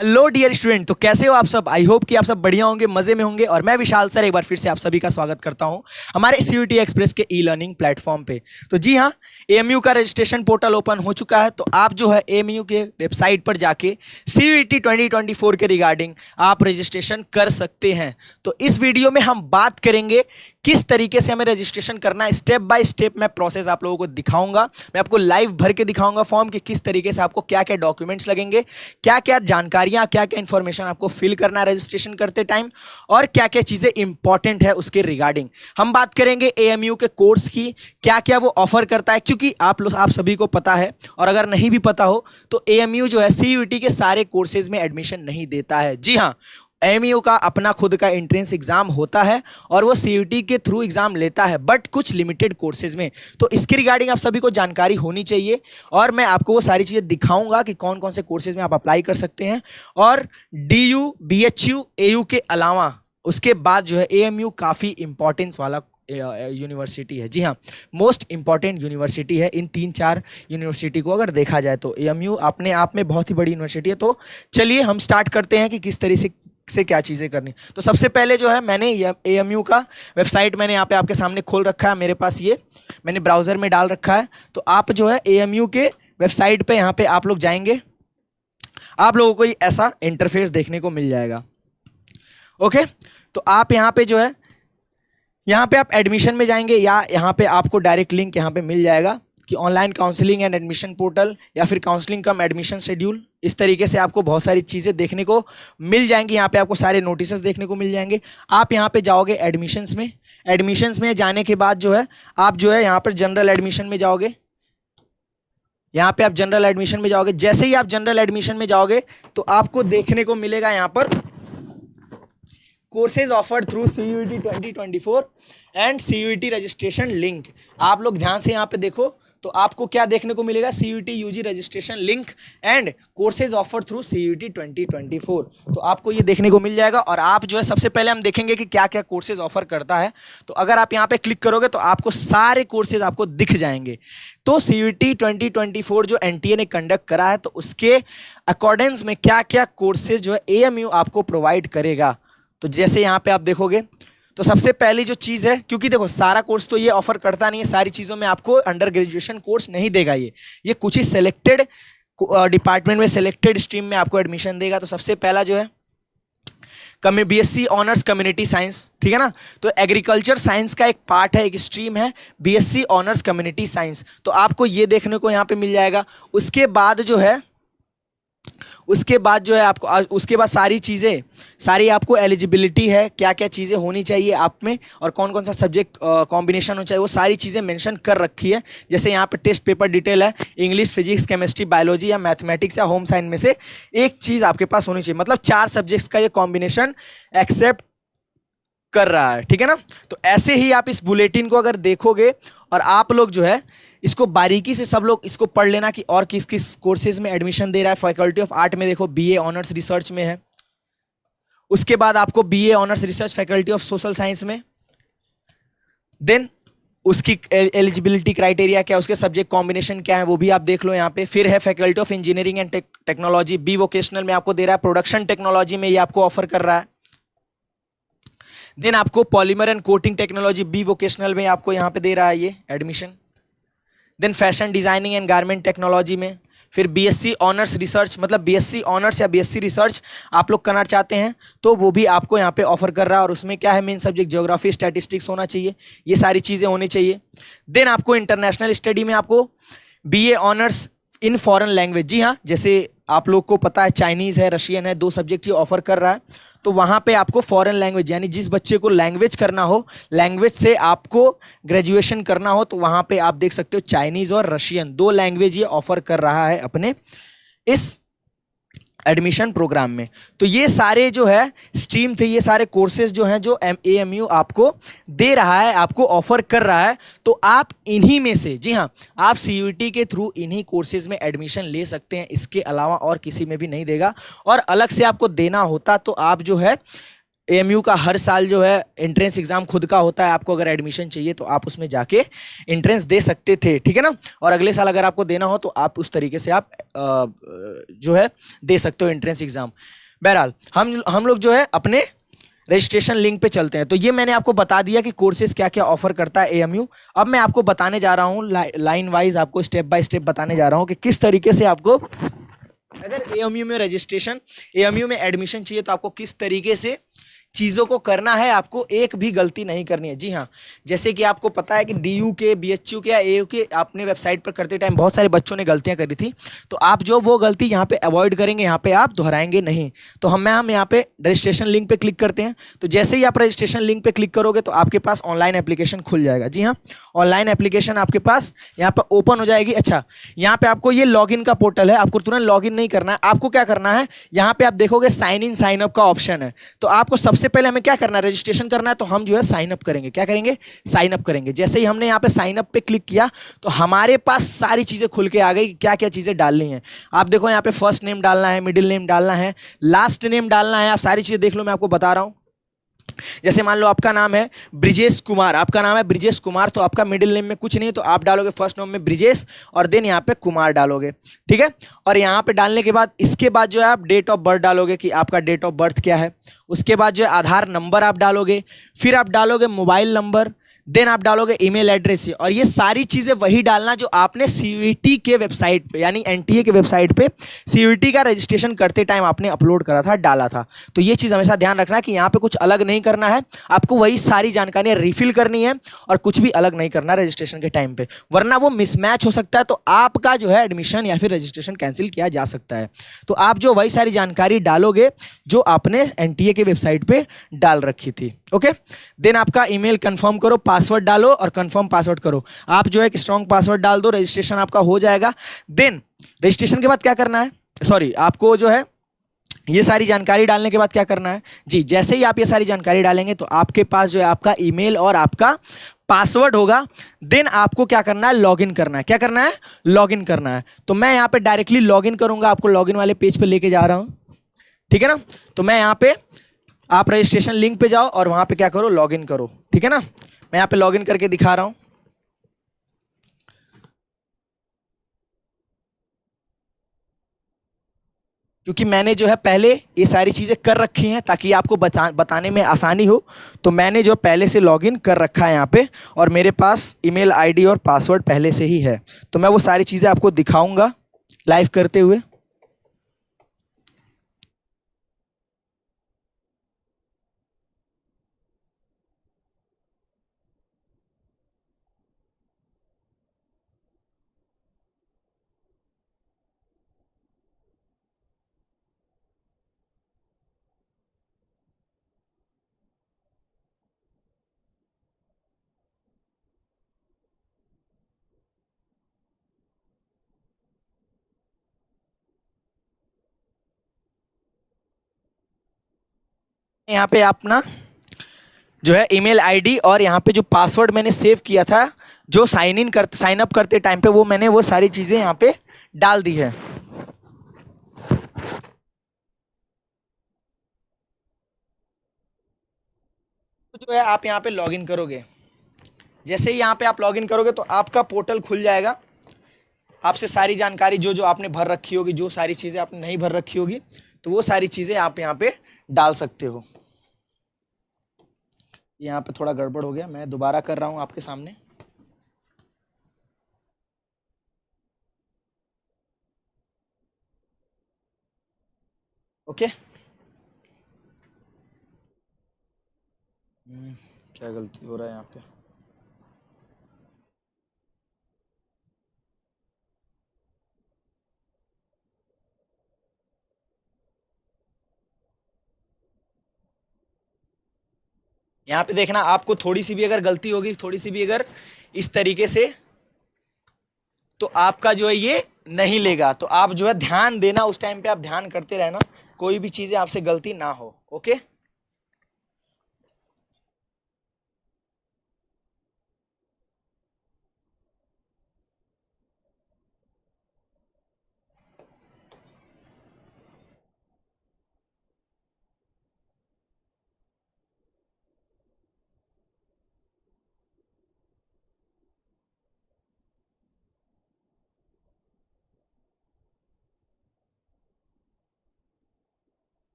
Hello dear student, तो कैसे हो आप सब। आई होप कि आप सब बढ़िया होंगे, मजे में होंगे। और मैं विशाल सर एक बार फिर से आप सभी का स्वागत करता हूं हमारे सीयूटी एक्सप्रेस के ई लर्निंग प्लेटफॉर्म पे। तो जी हाँ, एएमयू का रजिस्ट्रेशन पोर्टल ओपन हो चुका है। तो आप जो है एएमयू के वेबसाइट पर जाके सीयूटी 2024 के रिगार्डिंग आप रजिस्ट्रेशन कर सकते हैं। तो इस वीडियो में हम बात करेंगे किस तरीके से हमें रजिस्ट्रेशन करना है। स्टेप बाय स्टेप मैं प्रोसेस आप लोगों को दिखाऊंगा। मैं आपको लाइव भर के दिखाऊंगा फॉर्म कि किस तरीके से आपको क्या क्या डॉक्यूमेंट्स लगेंगे, क्या क्या जानकारियां, क्या क्या इंफॉर्मेशन आपको फिल करना है रजिस्ट्रेशन करते टाइम, और क्या क्या चीजें इंपॉर्टेंट है उसके रिगार्डिंग। हम बात करेंगे एएमयू के कोर्स की, क्या क्या वो ऑफर करता है, क्योंकि आप सभी को पता है, और अगर नहीं भी पता हो तो एएमयू जो है सीयूटी के सारे कोर्सेज में एडमिशन नहीं देता है। जी हाँ, एएमयू का अपना खुद का एंट्रेंस एग्जाम होता है और वो सीयूटी के थ्रू एग्जाम लेता है, बट कुछ लिमिटेड कोर्सेज में। तो इसके रिगार्डिंग आप सभी को जानकारी होनी चाहिए, और मैं आपको वो सारी चीज़ें दिखाऊंगा कि कौन कौन से कोर्सेज में आप अप्लाई कर सकते हैं। और डीयू, बीएचयू, एयू के अलावा उसके बाद जो है एएमयू काफ़ी इंपॉर्टेंस वाला यूनिवर्सिटी है। जी हाँ, मोस्ट इंपॉर्टेंट यूनिवर्सिटी है इन 3-4 यूनिवर्सिटी को अगर देखा जाए तो। एएमयू अपने आप में बहुत ही बड़ी यूनिवर्सिटी है। तो चलिए हम स्टार्ट करते हैं कि किस तरीके से क्या चीज़ें करनी। तो सबसे पहले जो है मैंने एएमयू का वेबसाइट मैंने यहाँ पे आपके सामने खोल रखा है। मेरे पास ये मैंने ब्राउज़र में डाल रखा है। तो आप जो है एएमयू के वेबसाइट पे यहाँ पे आप लोग जाएंगे, आप लोगों को ऐसा इंटरफेस देखने को मिल जाएगा। ओके, तो आप यहाँ पे जो है यहाँ पे आप एडमिशन में जाएंगे, या यहाँ पे आपको डायरेक्ट लिंक यहाँ पे मिल जाएगा कि online counselling and admission portal, या फिर काउंसलिंग कम एडमिशन शेड्यूल। इस तरीके से आपको बहुत सारी चीज़ें देखने को मिल जाएंगी। यहाँ पे आपको सारे नोटिस देखने को मिल जाएंगे। आप यहाँ पे जाओगे एडमिशन्स में। एडमिशन्स में जाने के बाद जो है आप जो है यहाँ पर जनरल एडमिशन में जाओगे। यहाँ पे आप जनरल एडमिशन में जाओगे। जैसे ही आप जनरल एडमिशन में जाओगे तो आपको देखने को मिलेगा यहाँ पर courses offered through CUT 2024 and CUT registration link. आप लोग ध्यान से यहाँ पे देखो तो आपको क्या देखने को मिलेगा, CUT UG registration link and courses offered through CUT 2024। तो आपको ये देखने को मिल जाएगा। और आप जो है सबसे पहले हम देखेंगे कि क्या क्या कोर्सेज ऑफर करता है। तो अगर आप यहाँ पे क्लिक करोगे तो आपको सारे कोर्सेज आपको दिख जाएंगे। तो सीयूटी 2024 जो एनटीए ने कंडक्ट करा है, तो उसके अकॉर्डेंस में क्या क्या कोर्सेज जो है एएमयू आपको प्रोवाइड करेगा। तो जैसे यहाँ पे आप देखोगे तो सबसे पहली जो चीज़ है, क्योंकि देखो सारा कोर्स तो ये ऑफर करता नहीं है, सारी चीज़ों में आपको अंडर ग्रेजुएशन कोर्स नहीं देगा। ये कुछ ही सेलेक्टेड डिपार्टमेंट में, सेलेक्टेड स्ट्रीम में आपको एडमिशन देगा। तो सबसे पहला जो है बीएससी ऑनर्स कम्युनिटी साइंस, ठीक है ना। तो एग्रीकल्चर साइंस का एक पार्ट है, एक स्ट्रीम है बीएससी ऑनर्स कम्युनिटी साइंस। तो आपको ये देखने को यहाँ पे मिल जाएगा। उसके बाद जो है आपको उसके बाद सारी आपको एलिजिबिलिटी है, क्या क्या चीज़ें होनी चाहिए आप में, और कौन कौन सा सब्जेक्ट कॉम्बिनेशन होना चाहिए, वो सारी चीज़ें मेंशन कर रखी है। जैसे यहाँ पे टेस्ट पेपर डिटेल है, इंग्लिश, फिजिक्स, केमिस्ट्री, बायोलॉजी या मैथमेटिक्स या होम साइंस में से एक चीज़ आपके पास होनी चाहिए। मतलब 4 सब्जेक्ट्स का ये कॉम्बिनेशन एक्सेप्ट कर रहा है, ठीक है ना। तो ऐसे ही आप इस बुलेटिन को अगर देखोगे और आप लोग जो है इसको बारीकी से सब लोग इसको पढ़ लेना कि और किस किस कोर्सेज में एडमिशन दे रहा है। फैकल्टी ऑफ आर्ट में देखो बीए ऑनर्स रिसर्च में है। उसके बाद आपको BA honours research faculty of social science में। देन उसकी एलिजिबिलिटी क्राइटेरिया क्या है, उसके सब्जेक्ट कॉम्बिनेशन क्या है, वो भी आप देख लो यहाँ पे। फिर है faculty of engineering and technology, B vocational में आपको दे रहा है। प्रोडक्शन टेक्नोलॉजी में ये आपको ऑफर कर रहा है। देन आपको polymer and coating technology, B vocational में आपको यहाँ पे दे रहा है ये admission. Then fashion designing and garment technology में। फिर बीएससी ऑनर्स रिसर्च, मतलब बीएससी ऑनर्स या बीएससी रिसर्च आप लोग करना चाहते हैं तो वो भी आपको यहाँ पे ऑफर कर रहा है। और उसमें क्या है, मेन सब्जेक्ट ज्योग्राफी, स्टैटिस्टिक्स होना चाहिए, ये सारी चीज़ें होनी चाहिए। देन आपको इंटरनेशनल स्टडी में आपको BA honours in foreign language, जी हाँ, जैसे आप लोग को पता है चाइनीज़ है, रशियन है, 2 सब्जेक्ट ये ऑफर कर रहा है। तो वहाँ पे आपको फॉरेन लैंग्वेज, यानी जिस बच्चे को लैंग्वेज करना हो, लैंग्वेज से आपको ग्रेजुएशन करना हो, तो वहाँ पे आप देख सकते हो चाइनीज़ और रशियन 2 लैंग्वेज ये ऑफर कर रहा है अपने इस एडमिशन प्रोग्राम में। तो ये सारे जो है स्ट्रीम थे, ये सारे कोर्सेज जो हैं जो एएमयू आपको दे रहा है, आपको ऑफर कर रहा है। तो आप इन्हीं में से, जी हाँ, आप सीयूटी के थ्रू इन्हीं कोर्सेज में एडमिशन ले सकते हैं। इसके अलावा और किसी में भी नहीं देगा। और अलग से आपको देना होता तो आप जो है एएमयू का हर साल जो है एंट्रेंस एग्जाम खुद का होता है, आपको अगर एडमिशन चाहिए तो आप उसमें जाके एंट्रेंस दे सकते थे, ठीक है ना। और अगले साल अगर आपको देना हो तो आप उस तरीके से आप जो है दे सकते हो एंट्रेंस एग्जाम। बहरहाल हम लोग जो है अपने रजिस्ट्रेशन लिंक पे चलते हैं। तो ये मैंने आपको बता दिया कि कोर्सेज क्या क्या ऑफर करता है एएमयू। अब मैं आपको बताने जा रहा हूँ लाइन वाइज, आपको स्टेप बाय स्टेप बताने जा रहा हूँ कि किस तरीके से आपको अगर एएमयू में रजिस्ट्रेशन, एएमयू में एडमिशन चाहिए तो आपको किस तरीके से चीज़ों को करना है, आपको एक भी गलती नहीं करनी है। जी हाँ, जैसे कि आपको पता है कि डीयू के, बीएचयू के या एयू के अपने वेबसाइट पर करते टाइम बहुत सारे बच्चों ने गलतियां करी थी, तो आप जो वो गलती यहाँ पे अवॉइड करेंगे, यहाँ पे आप दोहराएंगे नहीं। तो हम यहाँ पे रजिस्ट्रेशन लिंक पे क्लिक करते हैं। तो जैसे ही आप रजिस्ट्रेशन लिंक पे क्लिक करोगे तो आपके पास ऑनलाइन एप्लीकेशन खुल जाएगा। जी हाँ, ऑनलाइन एप्लीकेशन आपके पास यहाँ पर ओपन हो जाएगी। अच्छा, यहाँ पे आपको ये लॉगिन का पोर्टल है, आपको तुरंत लॉगिन नहीं करना है। आपको क्या करना है, यहाँ पे आप देखोगे साइन इन साइन अप का ऑप्शन है। तो आपको सबसे पहले हमें क्या करना है, रजिस्ट्रेशन करना है। तो हम जो है साइन अप करेंगे। क्या करेंगे, साइन अप करेंगे। जैसे ही हमने यहाँ पे साइन अप पे क्लिक किया तो हमारे पास सारी चीजें खुल के आ गई, क्या क्या चीजें डालनी है। आप देखो यहाँ पे फर्स्ट नेम डालना है, मिडिल नेम डालना है, लास्ट नेम डालना है। आप सारी चीजें देख लो, मैं आपको बता रहा हूँ। जैसे मान लो आपका नाम है ब्रिजेश कुमार, आपका नाम है ब्रिजेश कुमार, तो आपका मिडिल नेम में कुछ नहीं, तो आप डालोगे फर्स्ट नेम में ब्रिजेश और देन यहाँ पे कुमार डालोगे, ठीक है। और यहाँ पे डालने के बाद इसके बाद जो है आप डेट ऑफ बर्थ डालोगे कि आपका डेट ऑफ बर्थ क्या है। उसके बाद जो है आधार नंबर आप डालोगे, फिर आप डालोगे मोबाइल नंबर, देन आप डालोगे ईमेल एड्रेस। और ये सारी चीजें वही डालना जो आपने सीयूईटी के वेबसाइट पे यानी एनटीए के वेबसाइट पे सीयूईटी का रजिस्ट्रेशन करते टाइम आपने अपलोड करा था, डाला था। तो ये चीज हमेशा ध्यान रखना कि यहाँ पे कुछ अलग नहीं करना है, आपको वही सारी जानकारियां रिफिल करनी है और कुछ भी अलग नहीं करना रजिस्ट्रेशन के टाइम पे, वरना वो मिसमैच हो सकता है तो आपका जो है एडमिशन या फिर रजिस्ट्रेशन कैंसिल किया जा सकता है। तो आप जो वही सारी जानकारी डालोगे जो आपने एनटीए के वेबसाइट पे डाल रखी थी। ओके, देन आपका ईमेल कंफर्म करो, पासवर्ड डालो और कंफर्म पासवर्ड करो। आप जो है एक स्ट्रॉन्ग पासवर्ड डाल दो, रजिस्ट्रेशन आपका हो जाएगा। देन रजिस्ट्रेशन के बाद क्या करना है, सॉरी, आपको जो है ये सारी जानकारी डालने के बाद क्या करना है जी, जैसे ही आप ये सारी जानकारी डालेंगे तो आपके पास जो है आपका ईमेल और आपका पासवर्ड होगा। देन आपको क्या करना है, लॉगिन करना है। क्या करना है, लॉगिन करना है। तो मैं यहाँ पे डायरेक्टली लॉगिन करूंगा, आपको लॉगिन वाले पेज पे लेके जा रहा हूं, ठीक है ना। तो मैं यहाँ पे, आप रजिस्ट्रेशन लिंक पे जाओ और वहां पे क्या करो, लॉगिन करो, ठीक है ना। मैं यहाँ पे लॉगिन करके दिखा रहा हूं। क्योंकि मैंने जो है पहले ये सारी चीज़ें कर रखी हैं ताकि आपको बताने में आसानी हो, तो मैंने जो पहले से लॉगिन कर रखा है यहाँ पे और मेरे पास ईमेल आईडी और पासवर्ड पहले से ही है। तो मैं वो सारी चीज़ें आपको दिखाऊंगा लाइव करते हुए। यहाँ पे अपना जो है ईमेल आईडी और यहाँ पे जो पासवर्ड मैंने सेव किया था जो साइन अप करते टाइम पे, वो मैंने वो सारी चीज़ें यहाँ पे डाल दी है। तो जो है आप यहाँ पे लॉगिन करोगे, जैसे ही यहाँ पे आप लॉगिन करोगे तो आपका पोर्टल खुल जाएगा। आपसे सारी जानकारी जो जो आपने भर रखी होगी, जो सारी चीज़ें आपने नहीं भर रखी होगी, तो वो सारी चीज़ें आप यहाँ पे डाल सकते हो। यहाँ पे थोड़ा गड़बड़ हो गया, मैं दोबारा कर रहा हूँ आपके सामने। ओके, क्या गलती हो रहा है यहाँ पे। यहाँ पे देखना, आपको थोड़ी सी भी अगर गलती होगी, थोड़ी सी भी अगर इस तरीके से, तो आपका जो है ये नहीं लेगा। तो आप जो है ध्यान देना, उस टाइम पे आप ध्यान करते रहना, कोई भी चीज़ें आपसे गलती ना हो। ओके,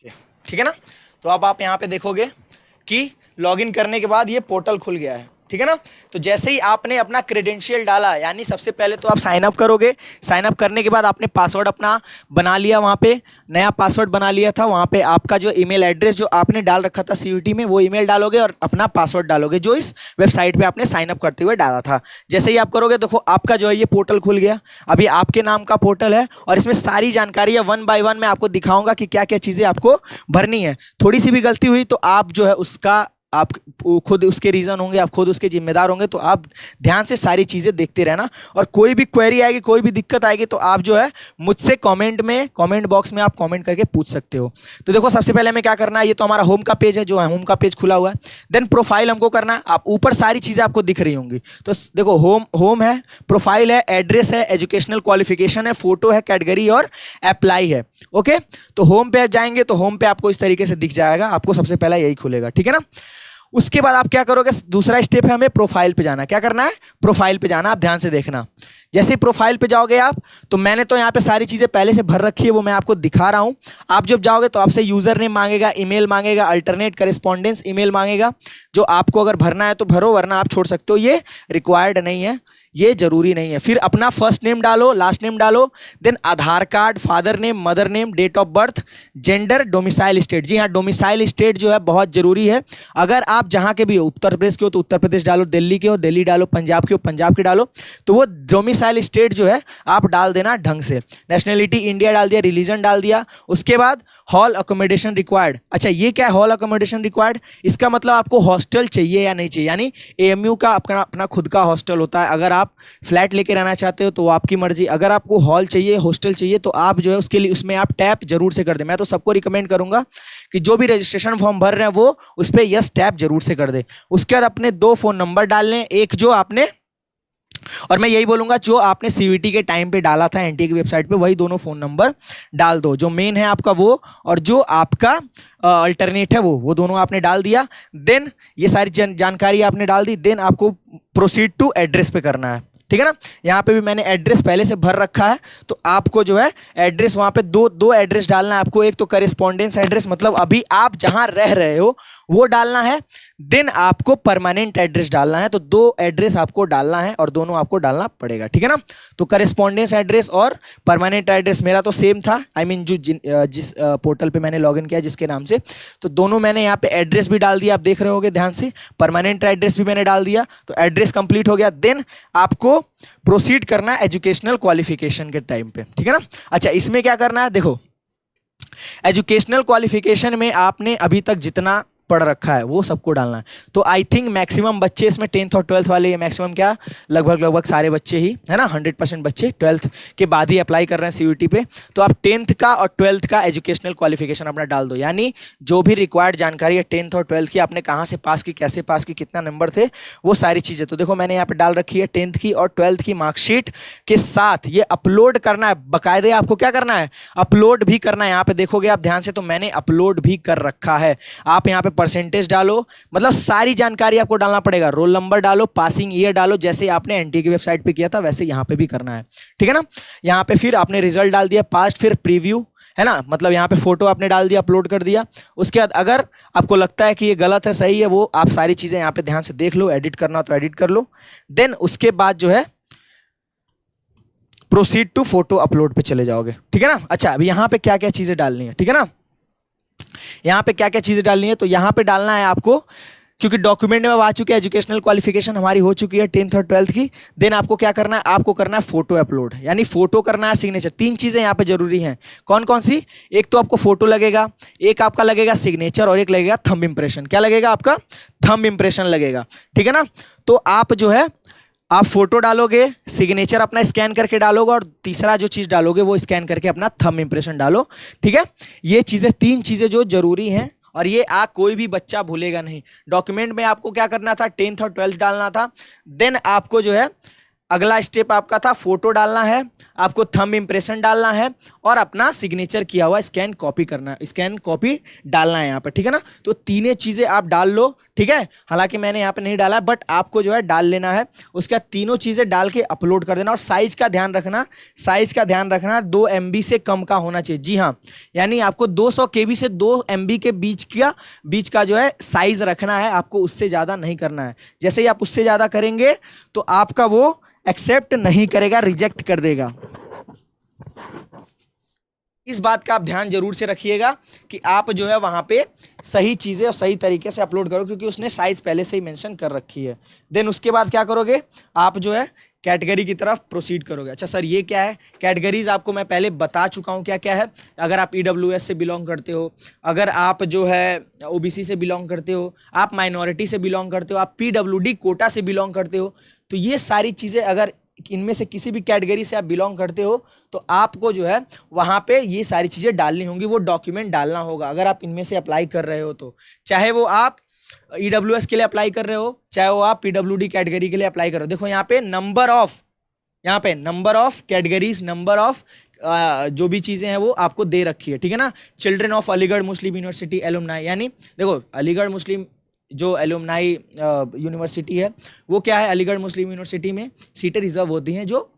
ठीक है ना। तो अब आप यहाँ पे देखोगे कि लॉगिन करने के बाद ये पोर्टल खुल गया है, ठीक है ना। तो जैसे ही आपने अपना क्रेडेंशियल डाला, यानी सबसे पहले तो आप साइन अप करोगे, साइन अप करने के बाद आपने पासवर्ड अपना बना लिया, वहाँ पे नया पासवर्ड बना लिया था, वहाँ पे आपका जो ईमेल एड्रेस जो आपने डाल रखा था सीयूटी में वो ईमेल डालोगे और अपना पासवर्ड डालोगे जो इस वेबसाइट पे आपने साइन अप करते हुए डाला था। जैसे ही आप करोगे देखो आपका जो है ये पोर्टल खुल गया। अभी आपके नाम का पोर्टल है और इसमें सारी जानकारी है, 1 बाय 1 मैं आपको दिखाऊंगा कि क्या क्या चीज़ें आपको भरनी है। थोड़ी सी भी गलती हुई तो आप जो है उसका आप खुद उसके रीज़न होंगे, आप खुद उसके जिम्मेदार होंगे। तो आप ध्यान से सारी चीज़ें देखते रहना और कोई भी क्वेरी आएगी, कोई भी दिक्कत आएगी तो आप जो है मुझसे कमेंट बॉक्स में आप कमेंट करके पूछ सकते हो। तो देखो सबसे पहले हमें क्या करना है, ये तो हमारा होम का पेज है, जो है होम का पेज खुला हुआ है। देन प्रोफाइल हमको करना है। आप ऊपर सारी चीज़ें आपको दिख रही होंगी। तो देखो होम है, प्रोफाइल है, एड्रेस है, एजुकेशनल क्वालिफिकेशन है, फोटो है, कैटेगरी और अप्लाई है। ओके, तो होम पे जाएंगे तो होम पे आपको इस तरीके से दिख जाएगा, आपको सबसे पहला यही खुलेगा, ठीक है ना। उसके बाद आप क्या करोगे, दूसरा स्टेप है हमें प्रोफाइल पे जाना। क्या करना है, प्रोफाइल पे जाना। आप ध्यान से देखना, जैसे ही प्रोफाइल पे जाओगे आप, तो मैंने तो यहाँ पे सारी चीज़ें पहले से भर रखी है, वो मैं आपको दिखा रहा हूँ। आप जब जाओगे तो आपसे यूज़र नेम मांगेगा, ईमेल मांगेगा, अल्टरनेट करेस्पॉन्डेंस ईमेल मांगेगा, जो आपको अगर भरना है तो भरो, वरना आप छोड़ सकते हो, ये रिक्वायर्ड नहीं है, ये जरूरी नहीं है। फिर अपना फर्स्ट नेम डालो, लास्ट नेम डालो, then Aadhaar card, father name, mother name, date of birth, gender, domicile state. जी हाँ, डोमिसाइल स्टेट जो है बहुत जरूरी है। अगर आप जहाँ के भी हो, उत्तर प्रदेश के हो तो उत्तर प्रदेश डालो, दिल्ली के हो दिल्ली डालो, पंजाब के हो पंजाब के डालो। तो वो डोमिसाइल स्टेट जो है आप डाल देना ढंग से। नेशनलिटी इंडिया डाल दिया, रिलीजन डाल दिया। उसके बाद हॉल अकोमोडेशन रिक्वायर्ड। अच्छा, ये क्या है हॉल अकोमोडेशन रिक्वायर्ड? इसका मतलब आपको हॉस्टल चाहिए या नहीं चाहिए, यानी एएमयू का अपना खुद का हॉस्टल होता है। अगर आप फ्लैट लेके रहना चाहते हो तो वो आपकी मर्जी। अगर आपको हॉल चाहिए, हॉस्टल चाहिए, तो आप जो है उसके लिए उसमें आप टैप जरूर से कर दें। मैं तो सबको रिकमेंड करूंगा कि जो भी रजिस्ट्रेशन फॉर्म भर रहे हैं वो उस पर यस टैप जरूर से कर दे। उसके बाद अपने 2 फ़ोन नंबर डाल लें, एक जो आपने, और मैं यही बोलूंगा जो आपने सीयूईटी के टाइम पे डाला था एनटीए की वेबसाइट पे, वही दोनों फ़ोन नंबर डाल दो। जो मेन है आपका वो, और जो आपका अल्टरनेट है वो दोनों आपने डाल दिया। देन ये सारी जानकारी आपने डाल दी। देन आपको प्रोसीड टू एड्रेस पे करना है, ठीक है ना। यहाँ पे भी मैंने एड्रेस पहले से भर रखा है, तो आपको जो है एड्रेस वहाँ पे दो एड्रेस डालना है आपको। एक तो करेस्पॉन्डेंस एड्रेस, मतलब अभी आप जहाँ रह रहे हो वो डालना है। देन आपको परमानेंट एड्रेस डालना है। तो 2 एड्रेस आपको डालना है और दोनों आपको डालना पड़ेगा, ठीक है ना। तो करेस्पॉन्डेंस एड्रेस और परमानेंट एड्रेस मेरा तो सेम था, आई मीन जिस पोर्टल पे मैंने लॉगिन किया जिसके नाम से, तो दोनों मैंने यहाँ पे एड्रेस भी डाल दिया, आप देख रहे होगे ध्यान से। परमानेंट एड्रेस भी मैंने डाल दिया, तो एड्रेस कंप्लीट हो गया। देन आपको प्रोसीड करना है एजुकेशनल क्वालिफिकेशन के टाइम पे, ठीक है ना। अच्छा, इसमें क्या करना है, देखो एजुकेशनल क्वालिफिकेशन में आपने अभी तक जितना पढ़ रखा है वो सबको डालना है। तो आई थिंक मैक्सिमम बच्चे इसमें 10th और 12th वाले, ये मैक्सिमम क्या लगभग सारे बच्चे ही है ना, 100% बच्चे 12th के बाद ही अप्लाई कर रहे हैं सीयूईटी पे। तो आप 10th का और 12th का एजुकेशनल क्वालिफिकेशन अपना डाल दो, यानी जो भी रिक्वायर्ड जानकारी है 10th और 12th की, आपने कहाँ से पास की, कैसे पास की, कितना नंबर थे, वो सारी चीज़ें। तो देखो मैंने यहाँ पे डाल रखी है 10th की और 12th की मार्कशीट के साथ। ये अपलोड करना है बाकायदे, आपको क्या करना है, अपलोड भी करना है। यहाँ पे देखोगे आप ध्यान से, तो मैंने अपलोड भी कर रखा है। आप यहाँ पे परसेंटेज डालो, मतलब सारी जानकारी आपको डालना पड़ेगा। रोल नंबर डालो, पासिंग ईयर डालो, जैसे आपने एनटीए की वेबसाइट पे किया था वैसे यहाँ पे भी करना है, ठीक है ना। यहाँ पे फिर आपने रिजल्ट डाल दिया, पास्ट, फिर प्रीव्यू, है ना, मतलब यहाँ पे फोटो आपने डाल दिया, अपलोड कर दिया। उसके बाद अगर आपको लगता है कि ये गलत है, सही है, वो आप सारी चीज़ें यहाँ पे ध्यान से देख लो, एडिट करना तो एडिट कर लो। देन उसके बाद जो है प्रोसीड टू फोटो अपलोड पे चले जाओगे, ठीक है ना। अच्छा, अभी यहाँ पे क्या क्या चीज़ें डालनी है, ठीक है ना, यहाँ पे क्या क्या चीज़ें डालनी है, तो यहाँ पे डालना है आपको, क्योंकि डॉक्यूमेंट में आ चुके हैं, एजुकेशनल क्वालिफिकेशन हमारी हो चुकी है 10th और 12th की। देन आपको क्या करना है, आपको करना है फोटो अपलोड, यानी फोटो करना है, सिग्नेचर। 3 चीज़ें यहाँ पे जरूरी हैं। कौन कौन सी? एक तो आपको फोटो लगेगा, एक आपका लगेगा सिग्नेचर, और एक लगेगा थंब इंप्रेशन। क्या लगेगा आपका? थंब इंप्रेशन लगेगा, ठीक है ना। तो आप जो है आप फोटो डालोगे, सिग्नेचर अपना स्कैन करके डालोगे, और तीसरा जो चीज़ डालोगे वो स्कैन करके अपना थंब इंप्रेशन डालो, ठीक है। ये चीज़ें 3 चीज़ें जो जरूरी हैं, और ये कोई भी बच्चा भूलेगा नहीं। डॉक्यूमेंट में आपको क्या करना था, 10th और 12th डालना था। देन आपको जो है अगला स्टेप आपका था फोटो डालना है, आपको थंब इम्प्रेशन डालना है और अपना सिग्नेचर किया हुआ स्कैन कॉपी करना है, स्कैन कॉपी डालना है यहाँ पर, ठीक है ना। तो तीनों चीजें आप डाल लो, ठीक है। हालांकि मैंने यहाँ पे नहीं डाला, बट आपको जो है डाल लेना है। उसके बाद तीनों चीजें डाल के अपलोड कर देना। और साइज का ध्यान रखना, साइज का ध्यान रखना 2 MB से कम का होना चाहिए। जी हाँ, यानी आपको 200 KB से 2 MB के बीच का जो है साइज रखना है, आपको उससे ज्यादा नहीं करना है। जैसे ही आप उससे ज्यादा करेंगे तो आपका वो एक्सेप्ट नहीं करेगा, रिजेक्ट कर देगा। इस बात का आप ध्यान जरूर से रखिएगा कि आप जो है वहां पे सही चीजें और सही तरीके से अपलोड करो, क्योंकि उसने साइज पहले से ही मेंशन कर रखी है। देन उसके बाद क्या करोगे, आप जो है कैटेगरी की तरफ प्रोसीड करोगे। अच्छा सर ये क्या है, कैटेगरीज आपको मैं पहले बता चुका हूँ क्या क्या है। अगर आप EWS से बिलोंग करते हो, अगर आप जो है OBC से बिलोंग करते हो, आप माइनॉरिटी से बिलोंग करते हो, आप PWD कोटा से बिलोंग करते हो, तो ये सारी चीज़ें अगर इनमें से किसी भी कैटेगरी से आप बिलोंग करते हो तो आपको जो है वहाँ पे ये सारी चीज़ें डालनी होंगी, वो डॉक्यूमेंट डालना होगा। अगर आप इनमें से अप्लाई कर रहे हो तो, चाहे वो आप EWS के लिए अप्लाई कर रहे हो, चाहे वो आप PWD कैटेगरी के लिए अप्लाई कर रहे हो। देखो यहाँ पे number of categories, number of जो भी चीज़ें हैं वो आपको दे रखी है, ठीक है ना। Children of Aligarh Muslim university alumni, यानी देखो अलीगढ़ मुस्लिम जो एलुमनाई यूनिवर्सिटी है वो क्या है, अलीगढ़ मुस्लिम यूनिवर्सिटी में सीटें रिजर्व होती हैं जो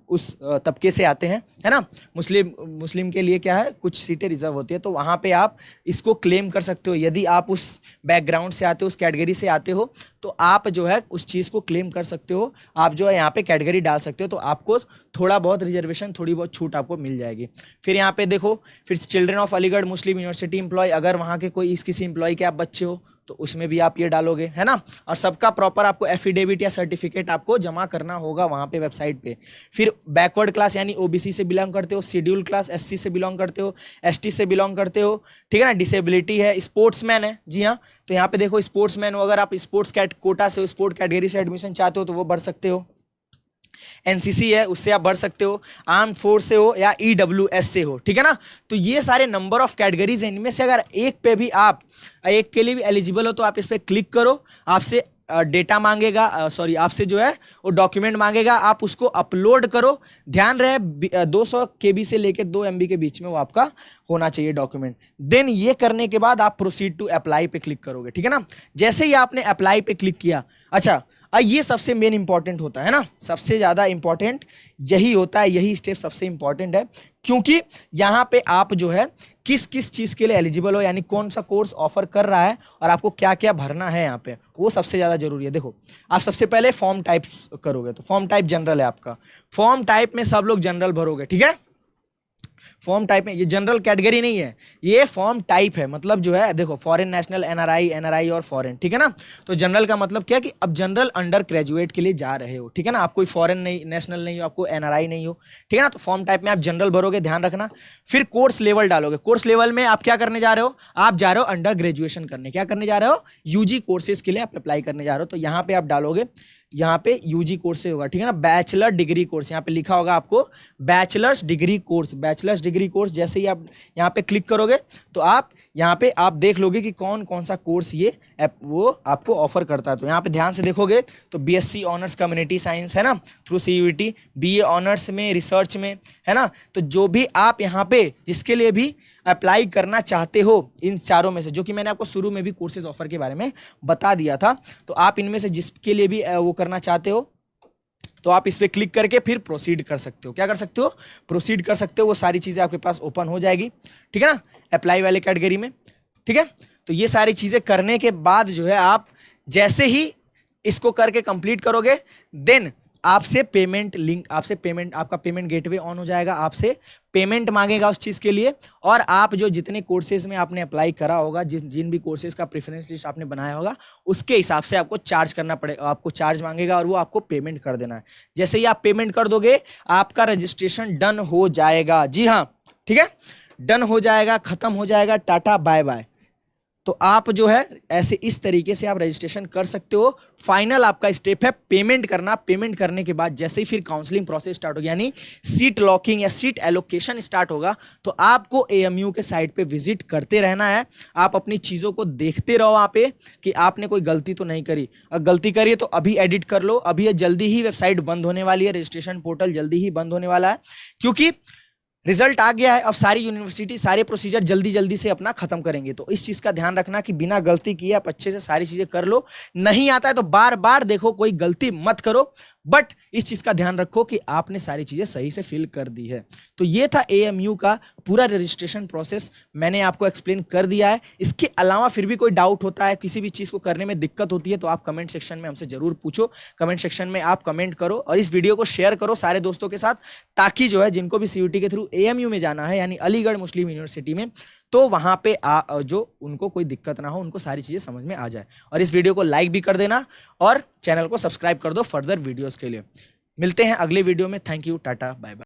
उस तबके से आते हैं, है ना। मुस्लिम के लिए क्या है, कुछ सीटें रिजर्व होती है, तो वहाँ पे आप इसको क्लेम कर सकते हो। यदि आप उस बैकग्राउंड से आते हो, उस कैटेगरी से आते हो, तो आप जो है उस चीज़ को क्लेम कर सकते हो। आप जो है यहाँ पे कैटेगरी डाल सकते हो, तो आपको थोड़ा बहुत रिजर्वेशन, थोड़ी बहुत छूट आपको मिल जाएगी। फिर यहाँ पे देखो, फिर children of Aligarh Muslim University employ, अगर वहाँ के कोई किसी एम्प्लॉय के आप बच्चे हो तो उसमें भी आप ये डालोगे, है ना। और सबका प्रॉपर आपको एफिडेविट या सर्टिफिकेट आपको जमा करना होगा वहाँ पे वेबसाइट पे। फिर बैकवर्ड क्लास यानी OBC से बिलोंग करते हो, शेड्यूल क्लास SC से बिलोंग करते हो, ST से बिलोंग करते हो, ठीक है ना। डिसेबिलिटी है, स्पोर्ट्समैन है, जी हाँ, तो यहाँ पे देखो स्पोर्ट्समैन हो, अगर आप स्पोर्ट्स कोटा से, स्पोर्ट कैटेगरी से एडमिशन चाहते हो तो वो बढ़ सकते हो। NCC है, उससे आप बढ़ सकते हो। आर्म फोर्स से हो या EWS से हो, ठीक है ना। तो ये सारे नंबर ऑफ कैटेगरीज हैं, इनमें से अगर एक पे भी आप, एक के लिए भी एलिजिबल हो तो आप इस पर क्लिक करो। आपसे डेटा मांगेगा, सॉरी आपसे जो है वो डॉक्यूमेंट मांगेगा, आप उसको अपलोड करो। ध्यान रहे 200 KB से लेकर 2 MB के बीच में वो आपका होना चाहिए डॉक्यूमेंट। देन ये करने के बाद आप प्रोसीड टू अप्लाई पे क्लिक करोगे, ठीक है ना। जैसे ही आपने अप्लाई पे क्लिक किया, अच्छा ये सबसे मेन इंपॉर्टेंट होता है ना, सबसे ज़्यादा इंपॉर्टेंट यही होता है, यही स्टेप सबसे इंपॉर्टेंट है, क्योंकि यहाँ पे आप जो है किस किस चीज़ के लिए एलिजिबल हो, यानी कौन सा कोर्स ऑफर कर रहा है और आपको क्या क्या भरना है यहाँ पे, वो सबसे ज़्यादा जरूरी है। देखो आप सबसे पहले फॉर्म टाइप करोगे, तो फॉर्म टाइप जनरल है आपका, फॉर्म टाइप में सब लोग जनरल भरोगे, ठीक है। फॉर्म टाइप में, ये जनरल कैटेगरी नहीं है, ये फॉर्म टाइप है। मतलब जो है देखो, फॉरेन नेशनल, NRI और फॉरेन, ठीक है ना। तो जनरल का मतलब क्या है कि अब जनरल अंडर ग्रेजुएट के लिए जा रहे हो, ठीक है ना। आप कोई फॉरेन नहीं, नेशनल नहीं हो, आपको NRI नहीं हो, ठीक है ना। तो फॉर्म टाइप में आप जनरल भरोगे, ध्यान रखना। फिर कोर्स लेवल डालोगे। कोर्स लेवल में आप क्या करने जा रहे हो, आप जा रहे हो अंडर ग्रेजुएशन करने। क्या करने जा रहे हो, UG कोर्सेज के लिए आप अप्लाई करने जा रहे हो। तो यहाँ पे आप डालोगे, यहाँ पे UG कोर्स से होगा, ठीक है ना। बैचलर डिग्री कोर्स यहाँ पे लिखा होगा आपको, bachelors degree course, bachelors degree course. जैसे ही आप यहाँ पे क्लिक करोगे तो आप यहाँ पे आप देख लोगे कि कौन कौन सा कोर्स ये वो आपको ऑफर करता है। तो यहाँ पे ध्यान से देखोगे तो BSc ऑनर्स कम्युनिटी साइंस है ना, थ्रू CUET, BA ऑनर्स में, रिसर्च में, है ना। तो जो भी आप यहाँ पे जिसके लिए भी अप्लाई करना चाहते हो इन चारों में से, जो कि मैंने आपको शुरू में भी कोर्सेज ऑफर के बारे में बता दिया था, तो आप इनमें से जिसके लिए भी वो करना चाहते हो तो आप इस पर क्लिक करके फिर प्रोसीड कर सकते हो। क्या कर सकते हो, प्रोसीड कर सकते हो। वो सारी चीज़ें आपके पास ओपन हो जाएगी, ठीक है ना, अप्लाई वाले कैटेगरी में, ठीक है। तो ये सारी चीज़ें करने के बाद जो है आप जैसे ही इसको करके कंप्लीट करोगे, देन आपसे पेमेंट लिंक, आपसे पेमेंट, आपका पेमेंट गेटवे ऑन हो जाएगा, आपसे पेमेंट मांगेगा उस चीज़ के लिए। और आप जो जितने कोर्सेज में आपने अप्लाई करा होगा, जिन भी कोर्सेज का प्रेफरेंस लिस्ट आपने बनाया होगा, उसके हिसाब से आपको चार्ज करना पड़ेगा, आपको चार्ज मांगेगा और वो आपको पेमेंट कर देना है। जैसे ही आप पेमेंट कर दोगे, आपका रजिस्ट्रेशन डन हो जाएगा। जी हाँ, ठीक है, डन हो जाएगा, खत्म हो जाएगा, टाटा बाय बाय। तो आप जो है ऐसे इस तरीके से आप रजिस्ट्रेशन कर सकते हो। फाइनल आपका स्टेप है पेमेंट करना। पेमेंट करने के बाद जैसे ही फिर काउंसलिंग प्रोसेस स्टार्ट होगी, यानी सीट लॉकिंग या सीट एलोकेशन स्टार्ट होगा, तो आपको एएमयू के साइट पे विजिट करते रहना है। आप अपनी चीज़ों को देखते रहो वहाँ पे कि आपने कोई गलती तो नहीं करी। अगर गलती करी है तो अभी एडिट कर लो। अभी ये जल्दी ही वेबसाइट बंद होने वाली है, रजिस्ट्रेशन पोर्टल जल्दी ही बंद होने वाला है, क्योंकि रिजल्ट आ गया है। अब सारी यूनिवर्सिटी सारे प्रोसीजर जल्दी जल्दी से अपना खत्म करेंगे। तो इस चीज का ध्यान रखना कि बिना गलती किए आप अच्छे से सारी चीजें कर लो। नहीं आता है तो बार बार देखो, कोई गलती मत करो, बट इस चीज का ध्यान रखो कि आपने सारी चीजें सही से फिल कर दी है। तो ये था एएमयू का पूरा रजिस्ट्रेशन प्रोसेस, मैंने आपको एक्सप्लेन कर दिया है। इसके अलावा फिर भी कोई डाउट होता है, किसी भी चीज को करने में दिक्कत होती है, तो आप कमेंट सेक्शन में हमसे जरूर पूछो। कमेंट सेक्शन में आप कमेंट करो और इस वीडियो को शेयर करो सारे दोस्तों के साथ, ताकि जो है जिनको भी सीयूटी के थ्रू एएमयू में जाना है, यानी अलीगढ़ मुस्लिम यूनिवर्सिटी में, तो वहां पे जो उनको कोई दिक्कत ना हो, उनको सारी चीजें समझ में आ जाए। और इस वीडियो को लाइक भी कर देना और चैनल को सब्सक्राइब कर दो फर्दर वीडियोस के लिए। मिलते हैं अगले वीडियो में। Thank you, tata, bye bye.